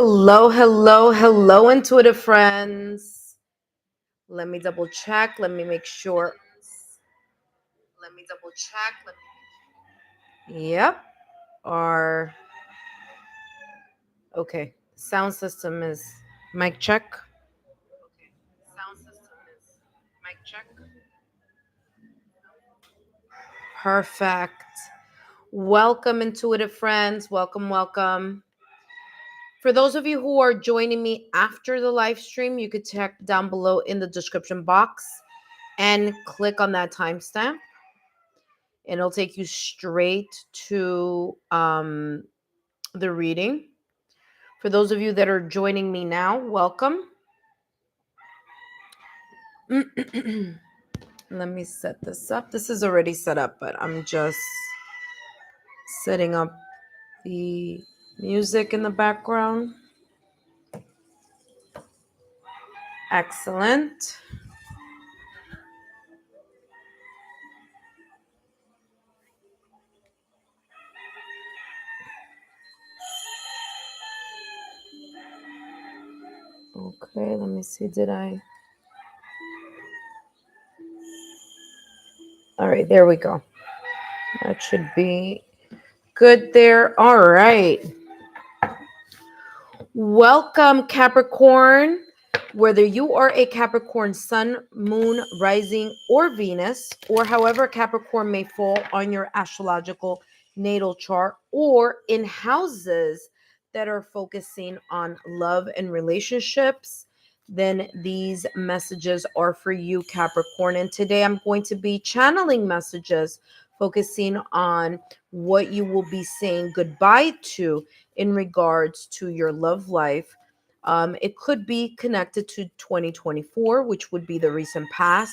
Hello, hello, hello, intuitive friends. Let me double check. Let me make sure. Yep. Our okay. Sound system is mic check. Perfect. Welcome, intuitive friends. Welcome, welcome. For those of you who are joining me after the live stream, you could check down below in the description box and click on that timestamp. And it'll take you straight to the reading. For those of you that are joining me now, welcome. Let me set this up. This is already set up, but I'm just setting up the music in the background. Excellent. Okay, let me see. All right, there we go. That should be good there. All right. Welcome, Capricorn. Whether you are a Capricorn sun, moon, rising, or Venus, or however Capricorn may fall on your astrological natal chart, or in houses that are focusing on love and relationships, then these messages are for you, Capricorn. And today I'm going to be channeling messages focusing on what you will be saying goodbye to in regards to your love life. It could be connected to 2024, which would be the recent past,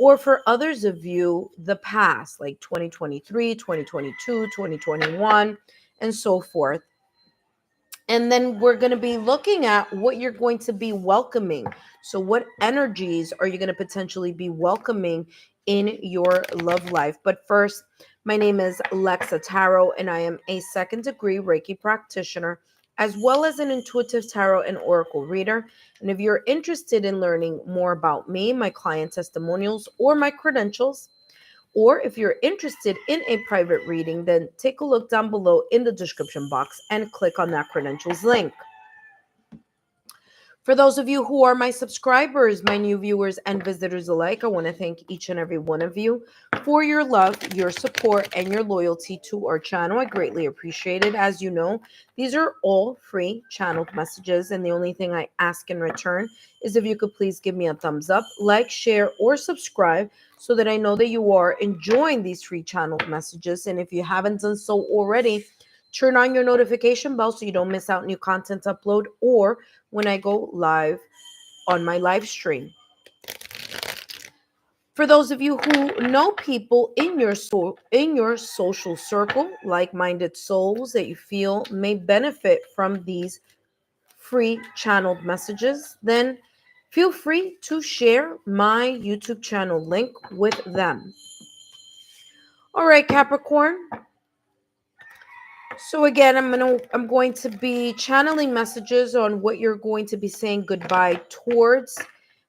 or for others of you, the past, like 2023, 2022, 2021, and so forth. And then we're going to be looking at what you're going to be welcoming. So, what energies are you going to potentially be welcoming in your love life? But first, my name is Lexa Tarot, and I am a second degree Reiki practitioner, as well as an intuitive tarot and oracle reader. And if you're interested in learning more about me, my client testimonials, or my credentials, or if you're interested in a private reading, then take a look down below in the description box and click on that credentials link. For those of you who are my subscribers, my new viewers and visitors alike, I want to thank each and every one of you for your love, your support, and your loyalty to our channel. I greatly appreciate it. As you know, these are all free channeled messages, and the only thing I ask in return is if you could please give me a thumbs up, like, share, or subscribe so that I know that you are enjoying these free channeled messages. And if you haven't done so already, turn on your notification bell so you don't miss out new content upload or when I go live on my live stream. For those of you who know people in your social circle, like-minded souls that you feel may benefit from these free channeled messages, then feel free to share my YouTube channel link with them. All right, Capricorn. So again, I'm going to be channeling messages on what you're going to be saying goodbye towards,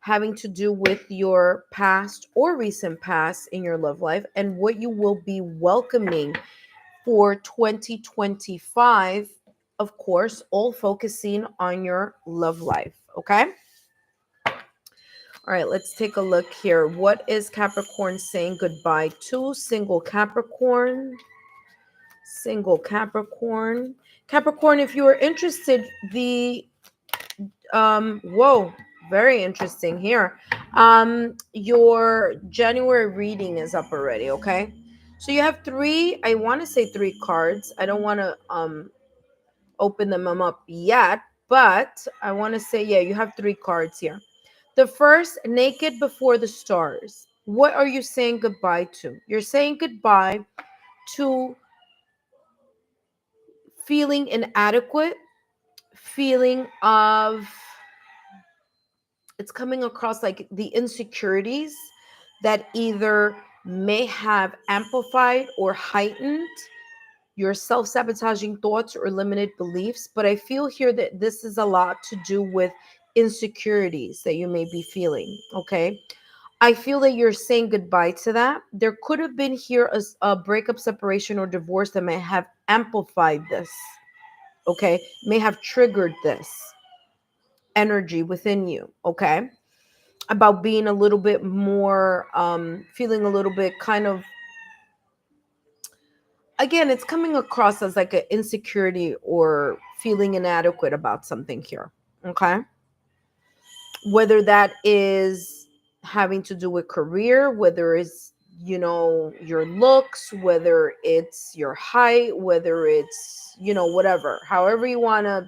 having to do with your past or recent past in your love life, and what you will be welcoming for 2025, of course, all focusing on your love life. Okay. All right, let's take a look here. What is Capricorn saying goodbye to? Single Capricorn. Single Capricorn. Capricorn, if you are interested, whoa, very interesting here. Your January reading is up already, okay? So you have three, I want to say three cards. I don't want to open them up yet, but I want to say, yeah, you have three cards here. The first, Naked Before the Stars. What are you saying goodbye to? You're saying goodbye to feeling inadequate, feeling of, it's coming across like the insecurities that either may have amplified or heightened your self-sabotaging thoughts or limited beliefs, but I feel here that this is a lot to do with insecurities that you may be feeling, okay? I feel that you're saying goodbye to that. There could have been here a breakup, separation, or divorce that may have amplified this, okay? May have triggered this energy within you, okay? About being a little bit more, feeling a little bit kind of, again, it's coming across as like an insecurity or feeling inadequate about something here, okay? Whether that is having to do with career, whether it's, your looks, whether it's your height, whether it's, whatever, however you want to,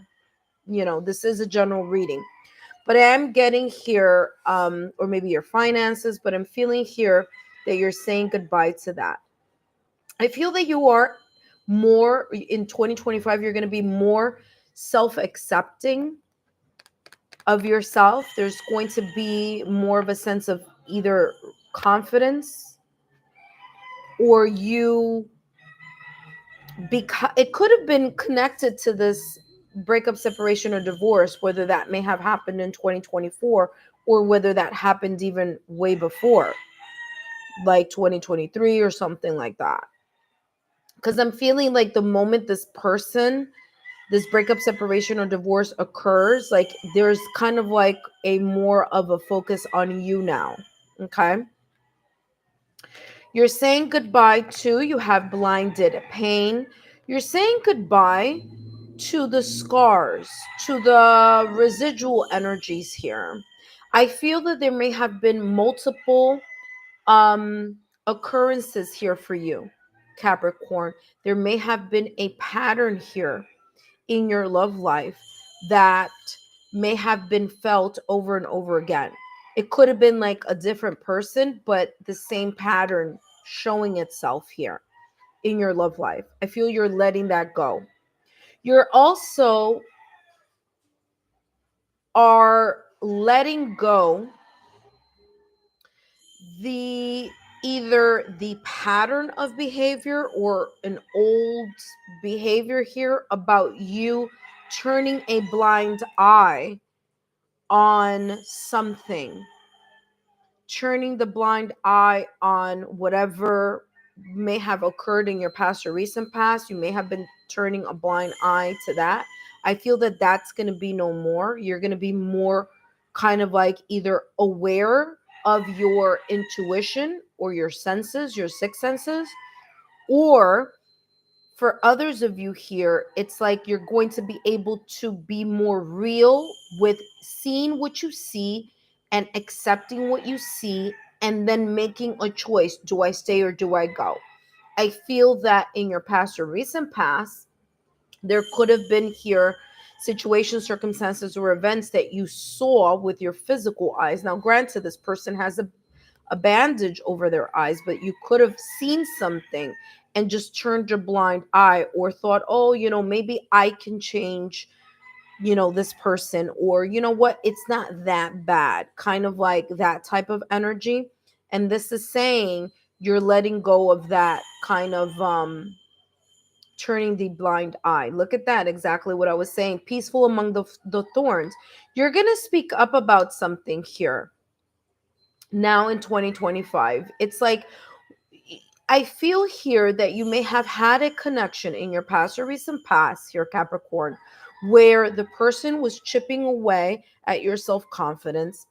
this is a general reading. But I am getting here, or maybe your finances, but I'm feeling here that you're saying goodbye to that. I feel that you are more in 2025, you're going to be more self accepting of yourself. There's going to be more of a sense of either confidence, or you, because it could have been connected to this breakup, separation, or divorce, whether that may have happened in 2024 or whether that happened even way before, like 2023 or something like that. Because I'm feeling like the moment this breakup, separation, or divorce occurs, like there's kind of like a more of a focus on you now. Okay. You're saying goodbye to, you have blinded pain. You're saying goodbye to the scars, to the residual energies here. I feel that there may have been multiple um occurrences here for you, Capricorn. There may have been a pattern here in your love life that may have been felt over and over again. It could have been like a different person, but the same pattern showing itself here in your love life. I feel you're letting that go. You're also are letting go the either the pattern of behavior or an old behavior here about you turning a blind eye on something, turning the blind eye on whatever may have occurred in your past or recent past. You may have been turning a blind eye to that. I feel that that's going to be no more. You're going to be more kind of like either aware of your intuition or your senses, your sixth senses, or for others of you here, it's like you're going to be able to be more real with seeing what you see and accepting what you see, and then making a choice. Do I stay or do I go? I feel that in your past or recent past, there could have been here situations, circumstances, or events that you saw with your physical eyes. Now, granted, this person has a bandage over their eyes, but you could have seen something and just turned your blind eye, or thought, oh, maybe I can change, this person, or what, it's not that bad, kind of like that type of energy. And this is saying you're letting go of that kind of turning the blind eye. Look at that, exactly what I was saying. Peaceful among the thorns. You're going to speak up about something here now in 2025. It's like I feel here that you may have had a connection in your past or recent past here, Capricorn, where the person was chipping away at your self-confidence.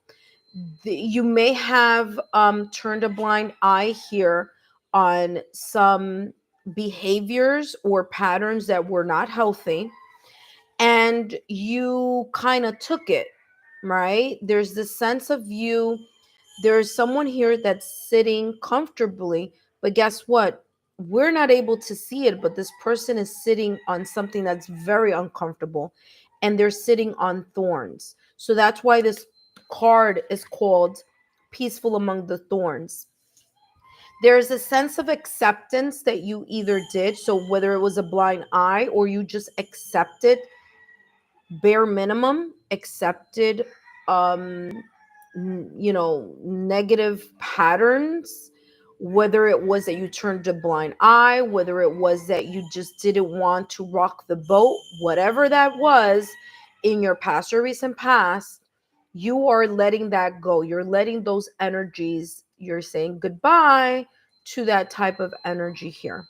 You may have turned a blind eye here on some behaviors or patterns that were not healthy, and you kind of took it, right? There's this sense of you, there's someone here that's sitting comfortably, but guess what? We're not able to see it, but this person is sitting on something that's very uncomfortable, and they're sitting on thorns. So that's why this card is called Peaceful Among the Thorns. There's a sense of acceptance that you either did, so whether it was a blind eye or you just accepted, bare minimum accepted, negative patterns, whether it was that you turned a blind eye, whether it was that you just didn't want to rock the boat, whatever that was in your past or recent past, you are letting that go. You're letting those energies, you're saying goodbye to that type of energy here.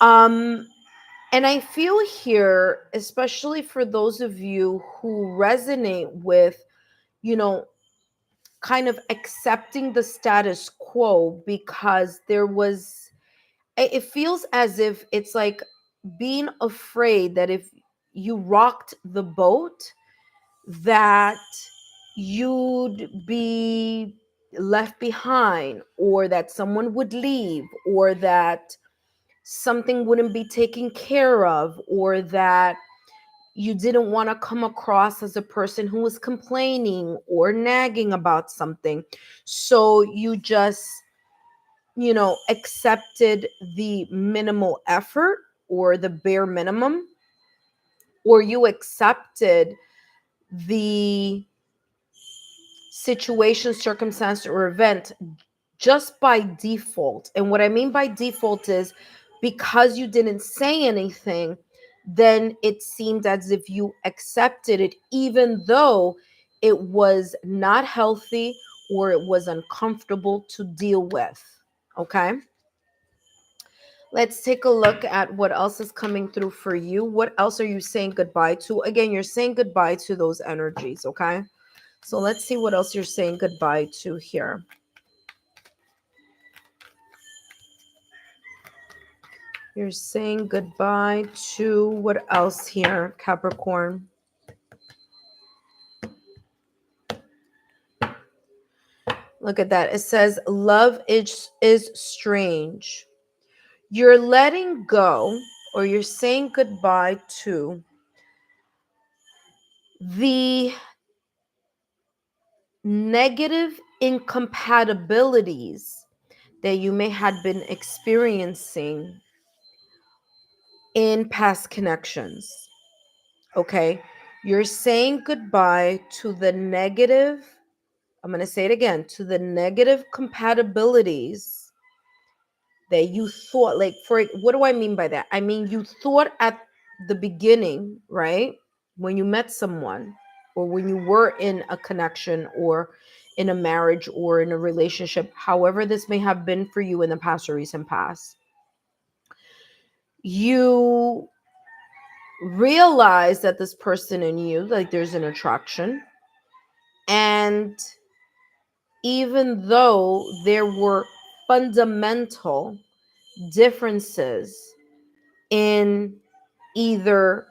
Um, and I feel here, especially for those of you who resonate with, you know, kind of accepting the status quo because there was, it feels as if it's like being afraid that if you rocked the boat, that you'd be left behind, or that someone would leave, or that something wouldn't be taken care of, or that you didn't want to come across as a person who was complaining or nagging about something. So you just, accepted the minimal effort or the bare minimum, or you accepted the situation, circumstance, or event just by default. And what I mean by default is because you didn't say anything, then it seemed as if you accepted it, even though it was not healthy or it was uncomfortable to deal with. Okay. Let's take a look at what else is coming through for you. What else are you saying goodbye to? Again, you're saying goodbye to those energies. Okay. So let's see what else you're saying goodbye to here. You're saying goodbye to what else here, Capricorn? Look at that. It says love is strange. You're letting go, or you're saying goodbye to the negative incompatibilities that you may have been experiencing in past connections. Okay. You're saying goodbye to the negative, I'm going to say it again, to the negative compatibilities that you thought, like, for what do I mean by that? I mean, you thought at the beginning, right? When you met someone, or when you were in a connection, or in a marriage, or in a relationship, however this may have been for you in the past or recent past, you realize that this person and you, like, there's an attraction. And even though there were fundamental differences in either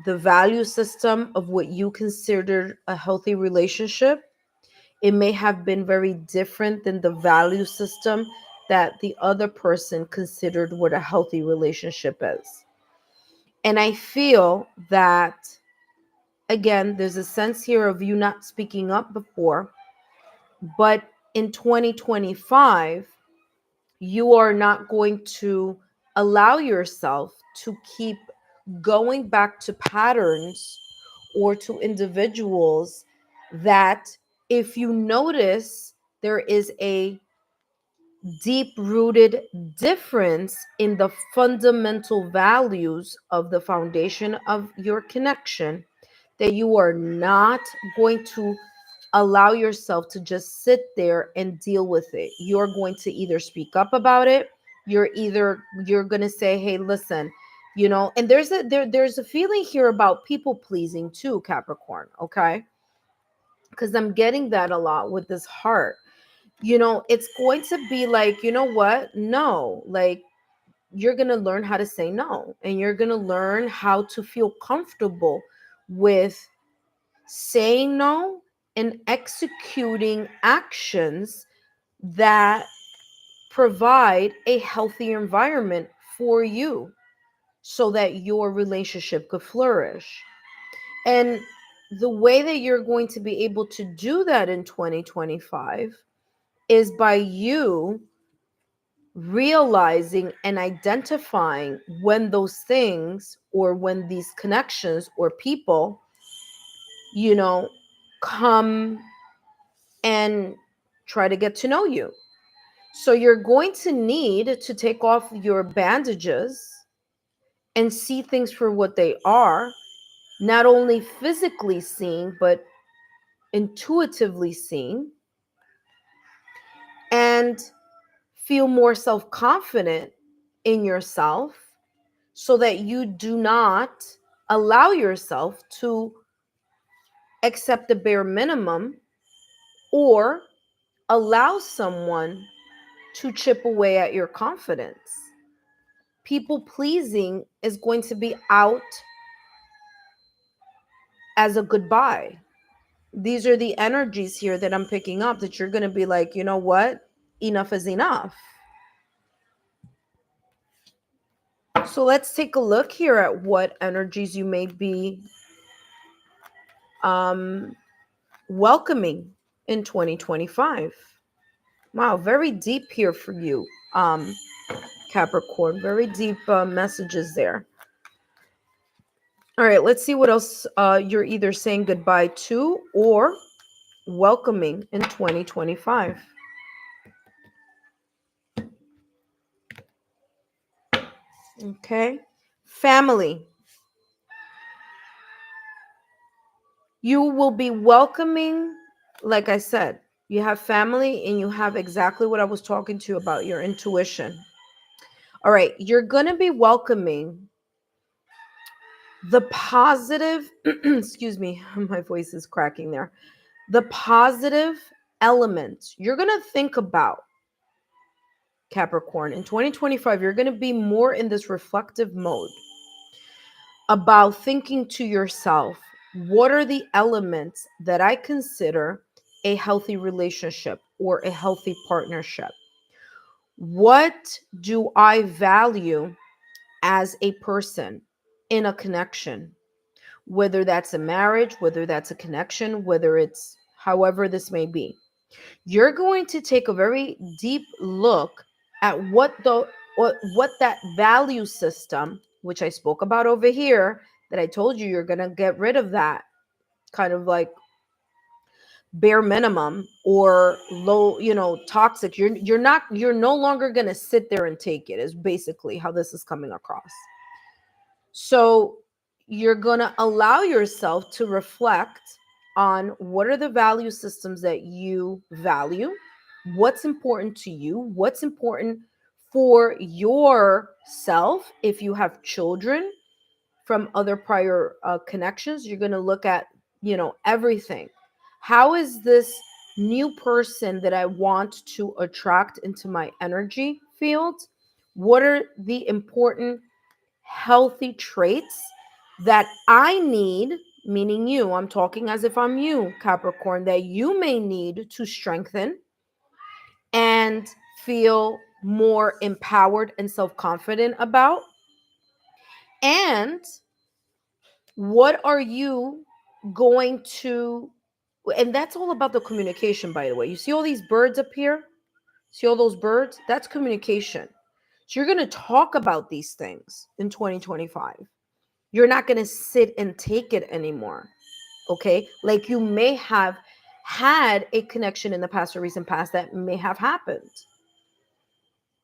the value system of what you considered a healthy relationship, it may have been very different than the value system that the other person considered what a healthy relationship is. And I feel that, again, there's a sense here of you not speaking up before, but in 2025, you are not going to allow yourself to keep going back to patterns or to individuals that, if you notice, there is a deep rooted difference in the fundamental values of the foundation of your connection, that you are not going to allow yourself to just sit there and deal with it. You're going to either speak up about it, you're going to say, hey, listen, and there's a feeling here about people pleasing too, Capricorn. Okay. Because I'm getting that a lot with this heart. It's going to be like, you know what? No, like, you're going to learn how to say no, and you're going to learn how to feel comfortable with saying no and executing actions that provide a healthy environment for you so that your relationship could flourish. And the way that you're going to be able to do that in 2025 is by you realizing and identifying when those things, or when these connections or people, come and try to get to know you. So you're going to need to take off your bandages and see things for what they are, not only physically seeing, but intuitively seeing, and feel more self confident in yourself so that you do not allow yourself to accept the bare minimum or allow someone to chip away at your confidence. People pleasing is going to be out as a goodbye. These are the energies here that I'm picking up, that you're going to be like, you know what? Enough is enough. So let's take a look here at what energies you may be welcoming in 2025. Wow, very deep here for you, Capricorn. Very deep messages there. All right, let's see what else you're either saying goodbye to or welcoming in 2025. Okay. Family. You will be welcoming, like I said, you have family and you have exactly what I was talking to you about, your intuition. All right, you're going to be welcoming the positive, excuse me, my voice is cracking there. The positive elements. You're going to think about, Capricorn, in 2025, you're going to be more in this reflective mode about thinking to yourself, what are the elements that I consider a healthy relationship or a healthy partnership? What do I value as a person in a connection? Whether that's a marriage, whether that's a connection, whether it's however this may be. You're going to take a very deep look at what that value system, which I spoke about over here, that I told you you're going to get rid of that kind of like bare minimum or low, toxic. You're no longer going to sit there and take it, is basically how this is coming across. So you're going to allow yourself to reflect on what are the value systems that you value, what's important to you, what's important for yourself. If you have children from other prior connections, you're going to look at, everything. How is this new person that I want to attract into my energy field? What are the important healthy traits that I need, meaning you, I'm talking as if I'm you, Capricorn, that you may need to strengthen and feel more empowered and self-confident about? And what are you going to, and that's all about the communication, by the way. You see all these birds up here? See all those birds? That's communication. So you're going to talk about these things in 2025. You're not going to sit and take it anymore. Okay. Like you may have had a connection in the past or recent past that may have happened.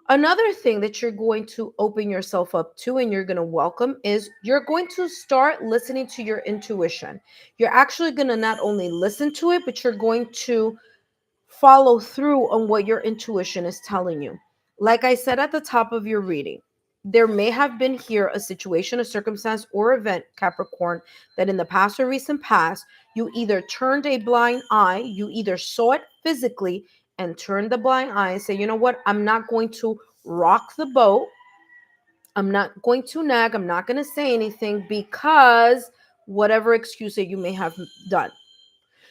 Another thing that you're going to open yourself up to and you're going to welcome is you're going to start listening to your intuition. You're actually going to not only listen to it, but you're going to follow through on what your intuition is telling you. Like I said at the top of your reading, there may have been here a situation, a circumstance, or event, Capricorn, that in the past or recent past, you either turned a blind eye, you either saw it physically and turned the blind eye and say, you know what, I'm not going to rock the boat. I'm not going to nag. I'm not going to say anything because whatever excuse that you may have done.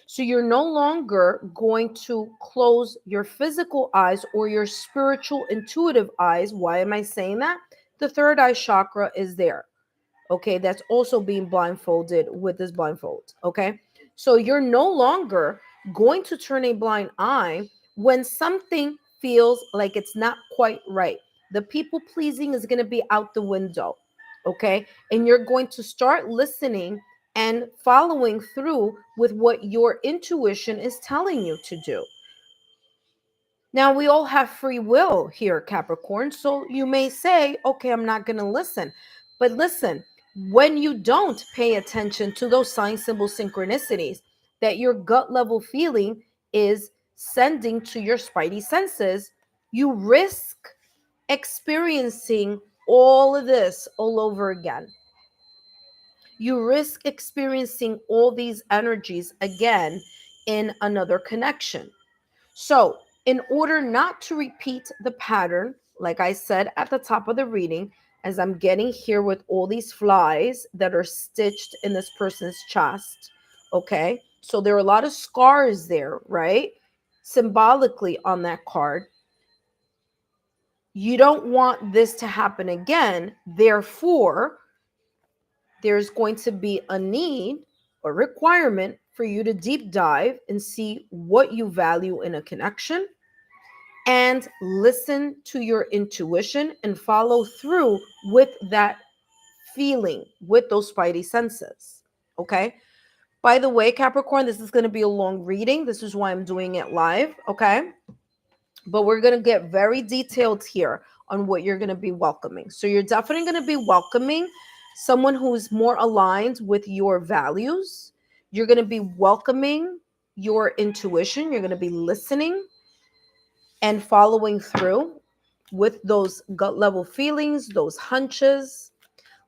So you're no longer going to close your physical eyes or your spiritual intuitive eyes. Why am I saying that? The third eye chakra is there. Okay, that's also being blindfolded with this blindfold. Okay, so you're no longer going to turn a blind eye when something feels like it's not quite right. The people pleasing is going to be out the window. Okay, and you're going to start listening and following through with what your intuition is telling you to do. Now, we all have free will here, Capricorn. So you may say, okay, I'm not going to listen. But listen, when you don't pay attention to those sign symbol synchronicities that your gut level feeling is sending to your spidey senses, you risk experiencing all of this all over again. You risk experiencing all these energies again in another connection. So, in order not to repeat the pattern, like I said at the top of the reading, as I'm getting here with all these flies that are stitched in this person's chest, okay? So, there are a lot of scars there, right? Symbolically on that card. You don't want this to happen again. Therefore, there's going to be a need or requirement for you to deep dive and see what you value in a connection and listen to your intuition and follow through with that feeling, with those spidey senses. Okay. By the way, Capricorn, this is going to be a long reading. This is why I'm doing it live. Okay. But we're going to get very detailed here on what you're going to be welcoming. So you're definitely going to be welcoming someone who's more aligned with your values. You're going to be welcoming your intuition. You're going to be listening and following through with those gut level feelings, those hunches.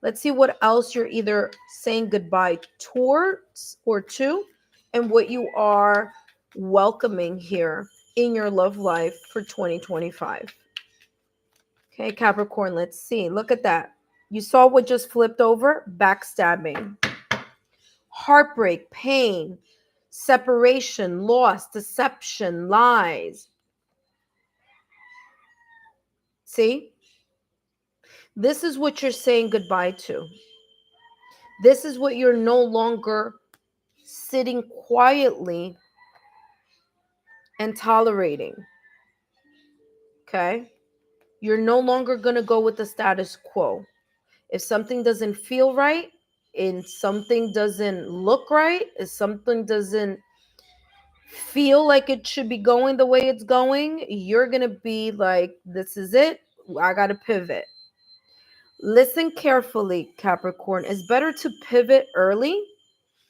Let's see what else you're either saying goodbye towards or to, and what you are welcoming here in your love life for 2025. Okay, Capricorn, let's see. Look at that. You saw what just flipped over? Backstabbing, heartbreak, pain, separation, loss, deception, lies. See? This is what you're saying goodbye to. This is what you're no longer sitting quietly and tolerating. Okay? You're no longer going to go with the status quo. If something doesn't feel right, and something doesn't look right, if something doesn't feel like it should be going the way it's going, you're going to be like, this is it. I got to pivot. Listen carefully, Capricorn. It's better to pivot early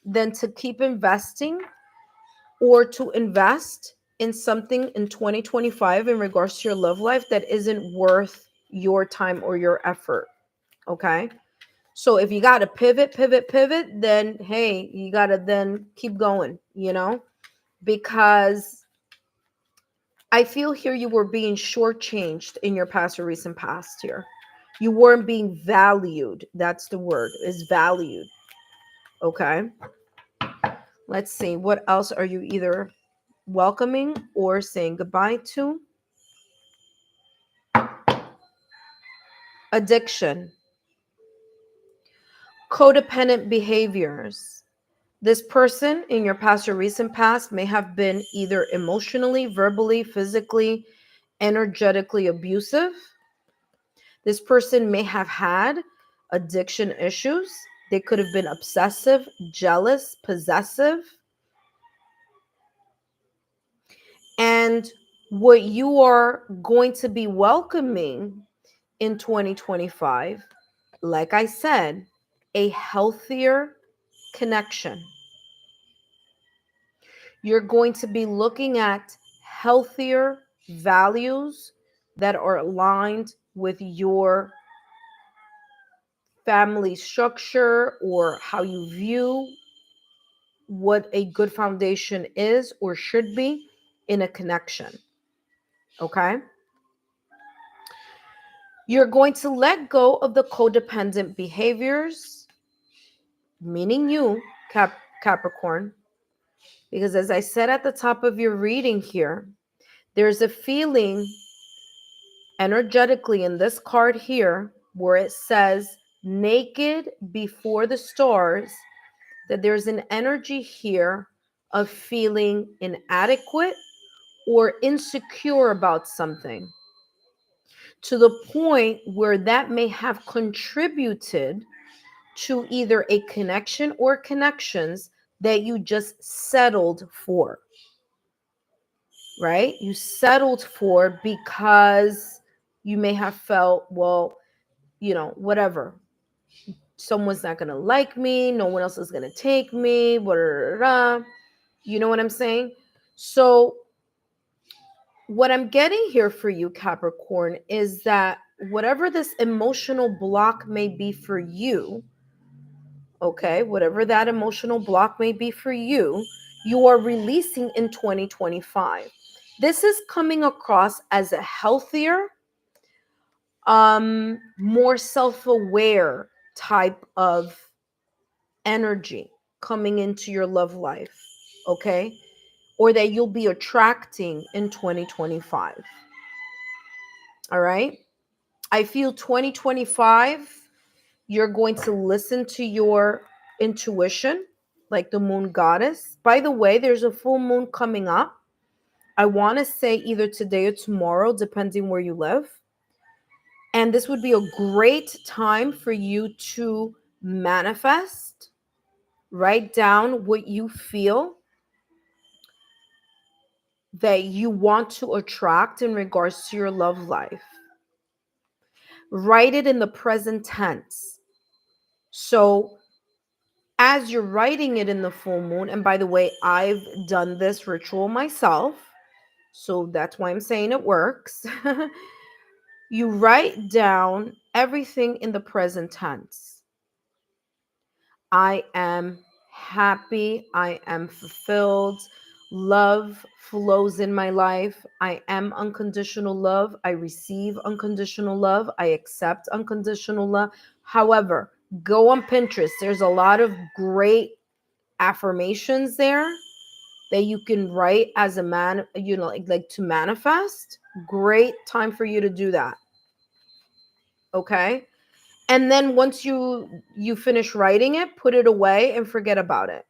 than to keep investing or to invest in something in 2025 in regards to your love life that isn't worth your time or your effort. Okay. So if you got to pivot, then hey, you got to then keep going, because I feel here you were being shortchanged in your past or recent past here. You weren't being valued. That's the word, is valued. Okay. Let's see. What else are you either welcoming or saying goodbye to? Addiction, codependent behaviors. This person in your past or recent past may have been either emotionally, verbally, physically, energetically abusive. This person may have had addiction issues. They could have been obsessive, jealous, possessive. And what you are going to be welcoming in 2025, like I said, a healthier connection. You're going to be looking at healthier values that are aligned with your family structure or how you view what a good foundation is or should be in a connection. Okay? You're going to let go of the codependent behaviors, meaning you, Capricorn, because as I said at the top of your reading here, there's a feeling energetically in this card here where it says naked before the stars, that there's an energy here of feeling inadequate or insecure about something, to the point where that may have contributed to either a connection or connections that you just settled for. right? You settled for because you may have felt, well, whatever. Someone's not going to like me. No one else is going to take me. Blah, blah, blah, blah. You know what I'm saying? So, what I'm getting here for you, Capricorn, is that whatever this emotional block may be for you, okay, whatever that emotional block may be for you, you are releasing in 2025. This is coming across as a healthier, more self-aware type of energy coming into your love life, okay? Or that you'll be attracting in 2025. All right? I feel 2025, you're going to listen to your intuition, like the moon goddess. By the way, there's a full moon coming up. I want to say either today or tomorrow, depending where you live. And this would be a great time for you to manifest, write down what you feel that you want to attract in regards to your love life. Write it in the present tense. So, as you're writing it in the full moon, and by the way, I've done this ritual myself, so that's why I'm saying it works. You write down everything in the present tense. I am happy. I am fulfilled. Love flows in my life. I am unconditional love. I receive unconditional love. I accept unconditional love. However, go on Pinterest. There's a lot of great affirmations there that you can write as a man, like to manifest. Great time for you to do that. Okay? And then once you finish writing it, put it away and forget about it,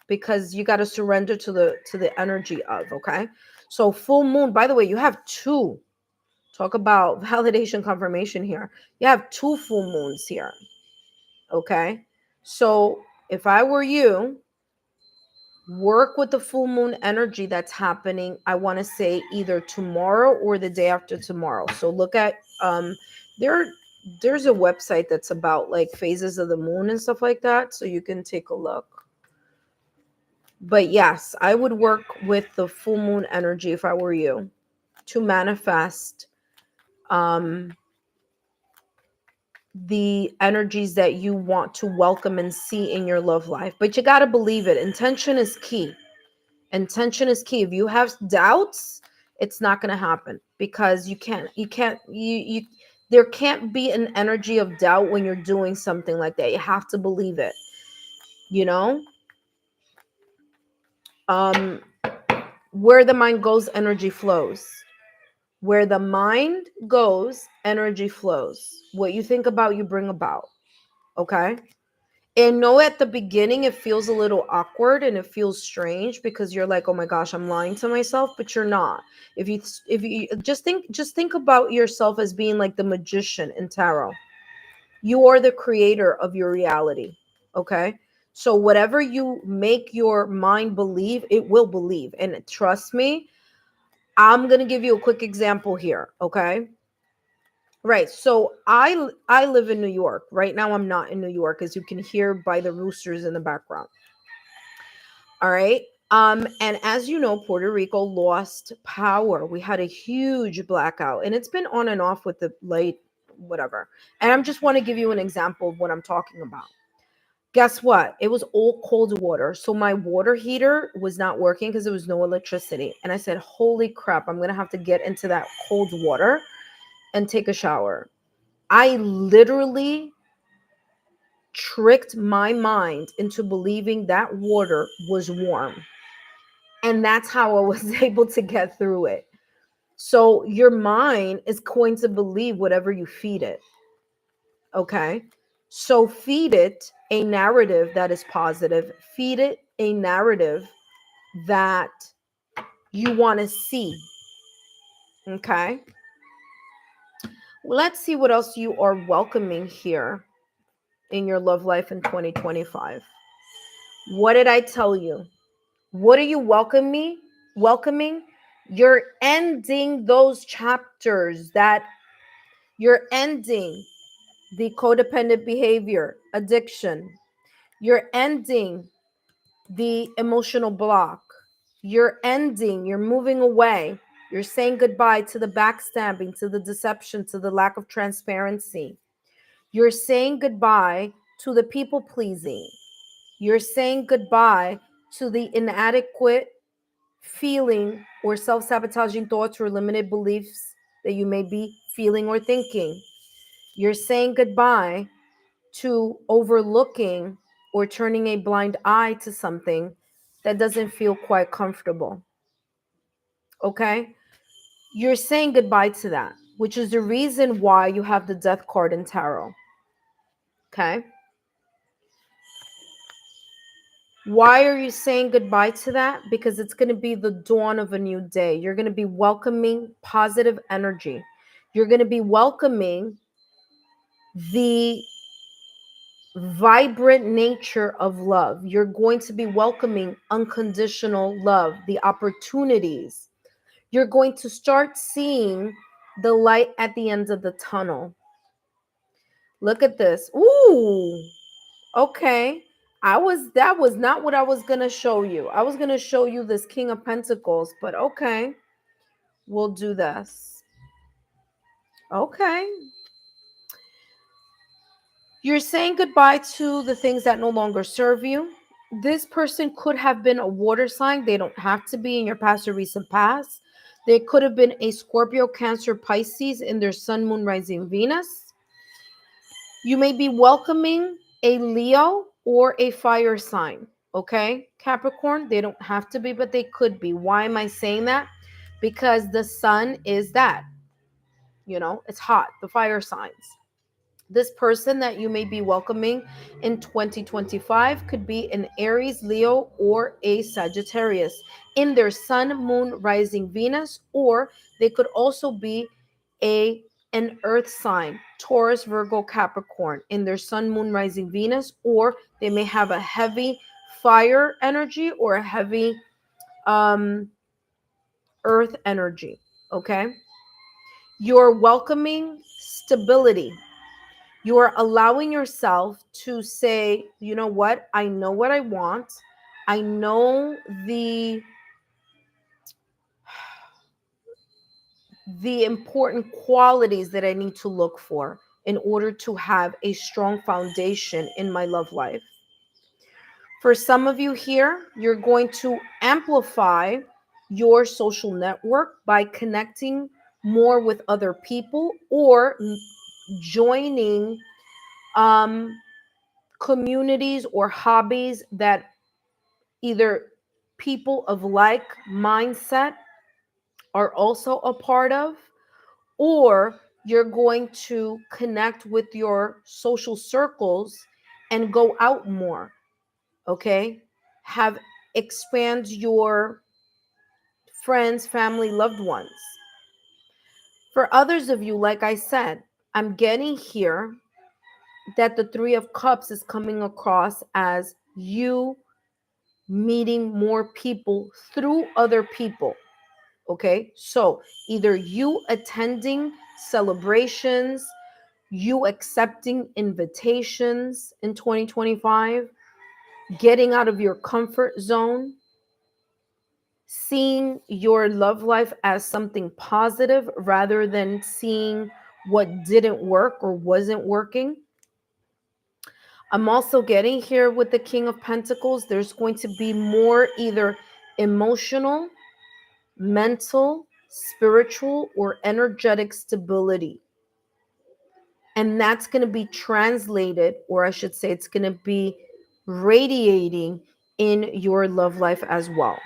because you got to surrender to the energy of, okay? So full moon, by the way, you have two. Talk about validation confirmation here. You have two full moons here. Okay? So if I were you, work with the full moon energy that's happening, I want to say either tomorrow or the day after tomorrow. So look at there there's a website that's about like phases of the moon and stuff like that, so you can take a look. But yes, I would work with the full moon energy if I were you to manifest the energies that you want to welcome and see in your love life. But you got to believe it. Intention is key. Intention is key. If you have doubts, it's not going to happen, because you there can't be an energy of doubt when you're doing something like that. You have to believe it, you know? Um, where the mind goes, energy flows. Where the mind goes, energy flows. What you think about, you bring about. Okay? And know at the beginning it feels a little awkward and it feels strange, because you're like, oh my gosh, I'm lying to myself, but you're not. If you just think about yourself as being like the magician in tarot. You are the creator of your reality. Okay? So whatever you make your mind believe, it will believe. And trust me, I'm going to give you a quick example here, okay? Right. So I live in New York. Right now I'm not in New York, as you can hear by the roosters in the background. All right. And as you know, Puerto Rico lost power. We had a huge blackout, and it's been on and off with the light, whatever. And I just want to give you an example of what I'm talking about. Guess what? It was all cold water. So my water heater was not working because there was no electricity. And I said, holy crap, I'm going to have to get into that cold water and take a shower. I literally tricked my mind into believing that water was warm. And that's how I was able to get through it. So your mind is going to believe whatever you feed it. Okay? So feed it a narrative that is positive. Feed it a narrative that you want to see. Okay? Let's see what else you are welcoming here in your love life in 2025. What did I tell you? What are you welcoming? You're ending those chapters that you're ending the codependent behavior, addiction. You're ending the emotional block. You're moving away. You're saying goodbye to the backstabbing, to the deception, to the lack of transparency. You're saying goodbye to the people pleasing. You're saying goodbye to the inadequate feeling or self sabotaging thoughts or limited beliefs that you may be feeling or thinking. You're saying goodbye to overlooking or turning a blind eye to something that doesn't feel quite comfortable. Okay? You're saying goodbye to that, which is the reason why you have the death card in tarot. Okay? Why are you saying goodbye to that? Because it's going to be the dawn of a new day. You're going to be welcoming positive energy. You're going to be welcoming the vibrant nature of love. You're going to be welcoming unconditional love, the opportunities. You're going to start seeing the light at the end of the tunnel. Look at this. Ooh, okay. That was not what I was going to show you. I was going to show you this King of Pentacles, but okay. We'll do this. Okay. You're saying goodbye to the things that no longer serve you. This person could have been a water sign. They don't have to be in your past or recent past. They could have been a Scorpio, Cancer, Pisces in their Sun, Moon, Rising, Venus. You may be welcoming a Leo or a fire sign. Okay, Capricorn, they don't have to be, but they could be. Why am I saying that? Because the sun is that. It's hot, the fire signs. This person that you may be welcoming in 2025 could be an Aries, Leo, or a Sagittarius in their Sun, Moon, Rising, Venus, or they could also be an Earth sign, Taurus, Virgo, Capricorn in their Sun, Moon, Rising, Venus, or they may have a heavy fire energy or a heavy Earth energy. Okay, you're welcoming stability. You are allowing yourself to say, you know what? I know what I want. I know the important qualities that I need to look for in order to have a strong foundation in my love life. For some of you here, you're going to amplify your social network by connecting more with other people or joining communities or hobbies that either people of like mindset are also a part of, or you're going to connect with your social circles and go out more. Okay, expand your friends, family, loved ones. For others of you, like I said, I'm getting here that the Three of Cups is coming across as you meeting more people through other people. Okay, so either you attending celebrations, you accepting invitations in 2025, getting out of your comfort zone, seeing your love life as something positive rather than seeing what didn't work or wasn't working. I'm also getting here with the King of Pentacles. There's going to be more either emotional, mental, spiritual, or energetic stability. And that's going to be translated, or I should say, it's going to be radiating in your love life as well.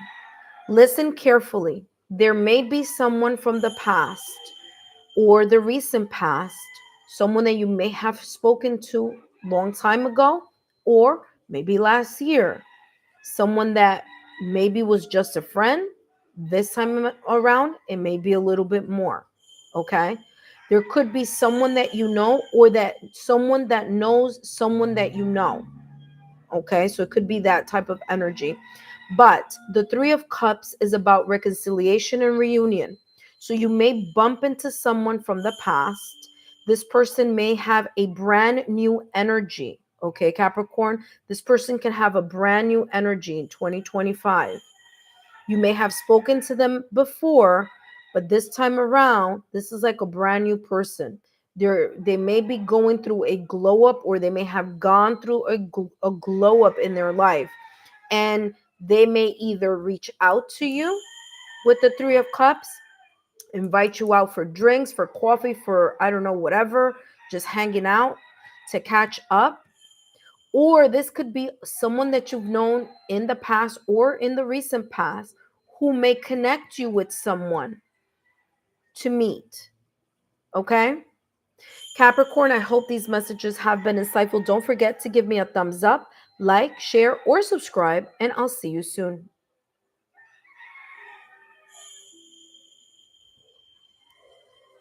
Listen carefully. There may be someone from the past or the recent past, someone that you may have spoken to long time ago, or maybe last year, someone that maybe was just a friend. This time around, it may be a little bit more. Okay, there could be someone that you know, or that someone that knows someone that you know. Okay, so it could be that type of energy. But the Three of Cups is about reconciliation and reunion. So you may bump into someone from the past. This person may have a brand new energy. Okay, Capricorn, this person can have a brand new energy in 2025. You may have spoken to them before, but this time around, this is like a brand new person. They may be going through a glow up, or they may have gone through a glow up in their life, and they may either reach out to you with the Three of Cups, invite you out for drinks, for coffee, for I don't know, whatever, just hanging out to catch up. Or this could be someone that you've known in the past or in the recent past who may connect you with someone to meet. Okay? Capricorn, I hope these messages have been insightful. Don't forget to give me a thumbs up, like, share, or subscribe, and I'll see you soon.